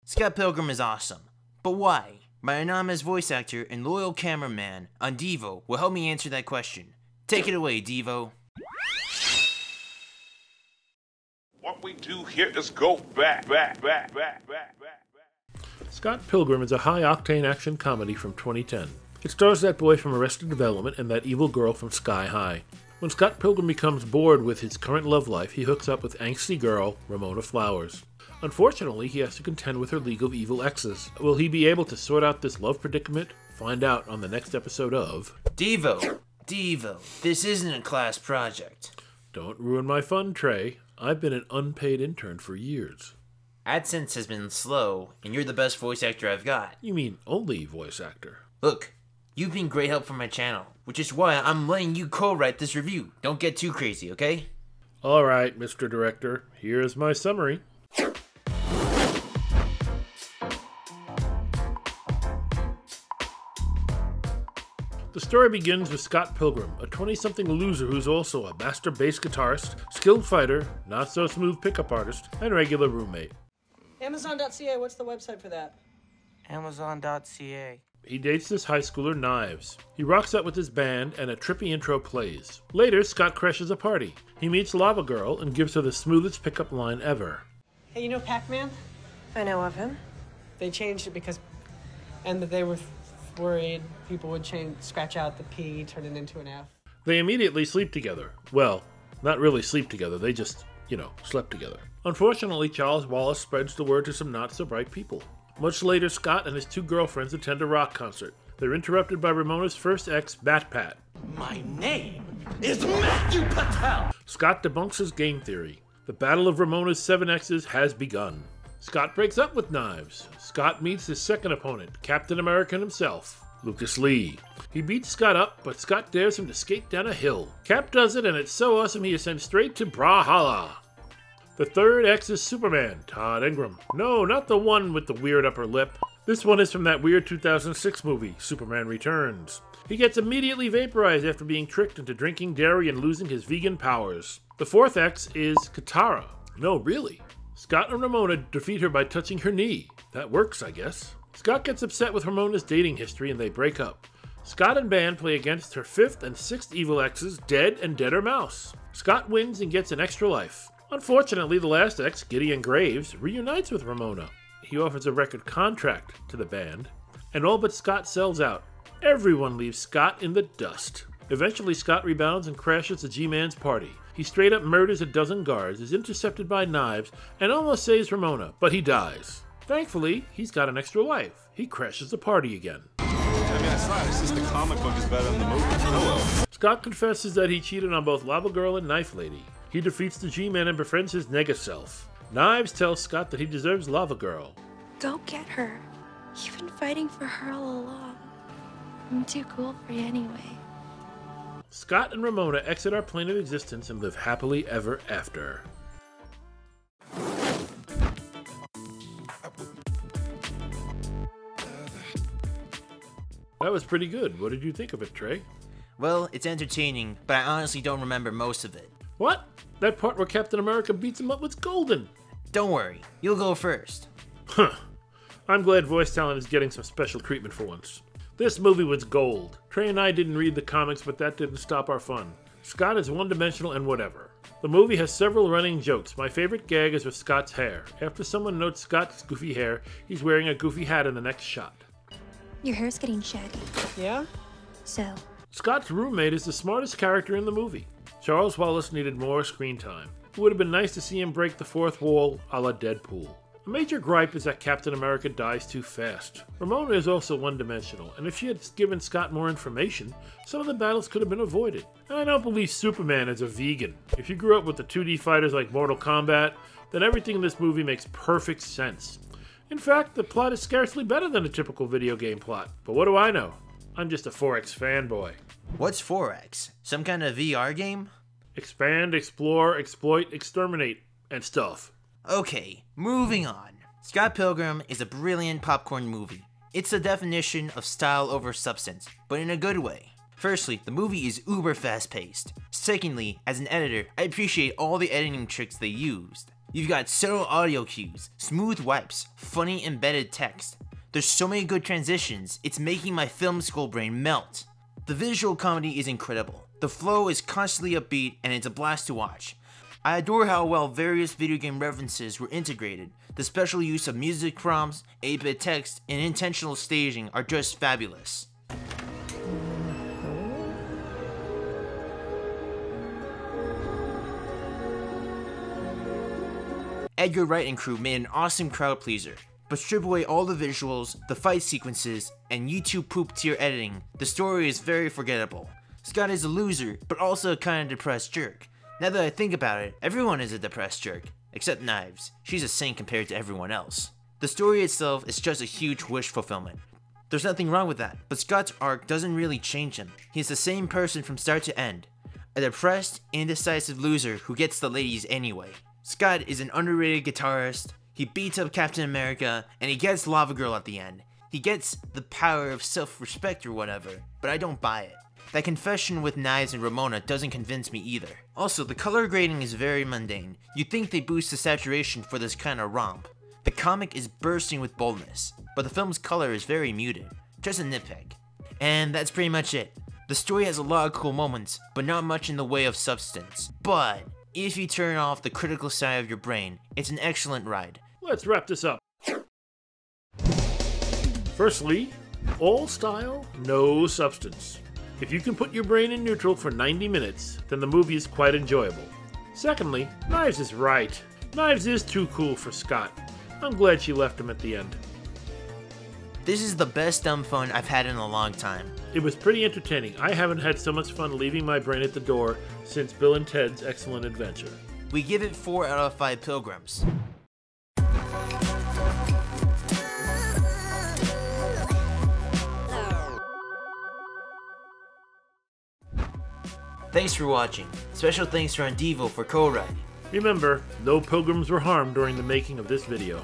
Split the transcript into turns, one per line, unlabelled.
Scott Pilgrim is awesome. But why? My anonymous voice actor and loyal cameraman on Devo will help me answer that question. Take it away, Devo.
What we do here is go back.
Scott Pilgrim is a high-octane action comedy from 2010. It stars that boy from Arrested Development and that evil girl from Sky High. When Scott Pilgrim becomes bored with his current love life, he hooks up with angsty girl Ramona Flowers. Unfortunately, he has to contend with her League of Evil exes. Will he be able to sort out this love predicament? Find out on the next episode of...
Devo, this isn't a class project.
Don't ruin my fun, Trey. I've been an unpaid intern for years.
AdSense has been slow, and you're the best voice actor I've got.
You mean only voice actor?
Look, you've been great help for my channel, which is why I'm letting you co-write this review. Don't get too crazy, okay?
Alright, Mr. Director. Here's my summary. The story begins with Scott Pilgrim, a 20-something loser who's also a master bass guitarist, skilled fighter, not-so-smooth pickup artist, and regular roommate.
Amazon.ca, what's the website for that?
Amazon.ca.
He dates this high schooler, Knives. He rocks up with his band, and a trippy intro plays. Later, Scott crashes a party. He meets Lava Girl and gives her the smoothest pickup line ever.
Hey, you know Pac-Man?
I know of him.
They changed it because... and that they were worried people would scratch out the P, turn it into an F.
They immediately sleep together. Well, not really sleep together, they just, slept together. Unfortunately, Charles Wallace spreads the word to some not-so-bright people. Much later, Scott and his two girlfriends attend a rock concert. They're interrupted by Ramona's first ex, Bat.
My name is Matthew Patel!
Scott debunks his game theory. The battle of Ramona's 7 exes has begun. Scott breaks up with Knives. Scott meets his second opponent, Captain America himself, Lucas Lee. He beats Scott up, but Scott dares him to skate down a hill. Cap does it, and it's so awesome he is sent straight to Brawlhalla. The third ex is Superman, Todd Ingram. No, not the one with the weird upper lip. This one is from that weird 2006 movie, Superman Returns. He gets immediately vaporized after being tricked into drinking dairy and losing his vegan powers. The fourth ex is Katara. No, really. Scott and Ramona defeat her by touching her knee. That works, I guess. Scott gets upset with Ramona's dating history and they break up. Scott and band play against her 5th and 6th evil exes, Dead and Deader Mouse. Scott wins and gets an extra life. Unfortunately, the last ex, Gideon Graves, reunites with Ramona. He offers a record contract to the band, and all but Scott sells out. Everyone leaves Scott in the dust. Eventually, Scott rebounds and crashes the G-Man's party. He straight up murders a dozen guards, is intercepted by Knives, and almost saves Ramona, but he dies. Thankfully, he's got an extra life. He crashes the party again.
I mean, it's not. It's just the comic book is better than the movie. Oh well.
Scott confesses that he cheated on both Lava Girl and Knife Lady. He defeats the G-Man and befriends his nega-self. Knives tells Scott that he deserves Lava Girl.
Go get her. You've been fighting for her all along. I'm too cool for you anyway.
Scott and Ramona exit our plane of existence and live happily ever after. That was pretty good. What did you think of it, Trey?
Well, it's entertaining, but I honestly don't remember most of it.
What? That part where Captain America beats him up was golden.
Don't worry, you'll go first.
Huh. I'm glad voice talent is getting some special treatment for once. This movie was gold. Trey and I didn't read the comics, but that didn't stop our fun. Scott is one-dimensional and whatever. The movie has several running jokes. My favorite gag is with Scott's hair. After someone notes Scott's goofy hair, he's wearing a goofy hat in the next shot.
Your hair's getting shaggy.
Yeah?
So?
Scott's roommate is the smartest character in the movie. Charles Wallace needed more screen time. It would have been nice to see him break the fourth wall a la Deadpool. A major gripe is that Captain America dies too fast. Ramona is also one-dimensional, and if she had given Scott more information, some of the battles could have been avoided. And I don't believe Superman is a vegan. If you grew up with the 2D fighters like Mortal Kombat, then everything in this movie makes perfect sense. In fact, the plot is scarcely better than a typical video game plot. But what do I know? I'm just a 4X fanboy.
What's 4X? Some kind of VR game?
Expand, explore, exploit, exterminate, and stuff.
Okay, moving on. Scott Pilgrim is a brilliant popcorn movie. It's the definition of style over substance, but in a good way. Firstly, the movie is uber fast paced. Secondly, as an editor, I appreciate all the editing tricks they used. You've got subtle audio cues, smooth wipes, funny embedded text. There's so many good transitions, it's making my film school brain melt. The visual comedy is incredible. The flow is constantly upbeat and it's a blast to watch. I adore how well various video game references were integrated. The special use of music prompts, 8-bit text, and intentional staging are just fabulous. Edgar Wright and crew made an awesome crowd pleaser, but strip away all the visuals, the fight sequences, and YouTube poop tier editing, the story is very forgettable. Scott is a loser, but also a kinda depressed jerk. Now that I think about it, everyone is a depressed jerk, except Knives. She's a saint compared to everyone else. The story itself is just a huge wish fulfillment. There's nothing wrong with that, but Scott's arc doesn't really change him. He's the same person from start to end. A depressed, indecisive loser who gets the ladies anyway. Scott is an underrated guitarist, he beats up Captain America, and he gets Lava Girl at the end. He gets the power of self-respect or whatever, but I don't buy it. That confession with Knives and Ramona doesn't convince me either. Also, the color grading is very mundane. You'd think they boost the saturation for this kind of romp. The comic is bursting with boldness, but the film's color is very muted. Just a nitpick. And that's pretty much it. The story has a lot of cool moments, but not much in the way of substance. But if you turn off the critical side of your brain, it's an excellent ride.
Let's wrap this up. Firstly, all style, no substance. If you can put your brain in neutral for 90 minutes, then the movie is quite enjoyable. Secondly, Knives is right. Knives is too cool for Scott. I'm glad she left him at the end.
This is the best dumb fun I've had in a long time.
It was pretty entertaining. I haven't had so much fun leaving my brain at the door since Bill and Ted's Excellent Adventure.
We give it 4 out of 5 Pilgrims. Thanks for watching. Special thanks to Devo for co-writing.
Remember, no pilgrims were harmed during the making of this video.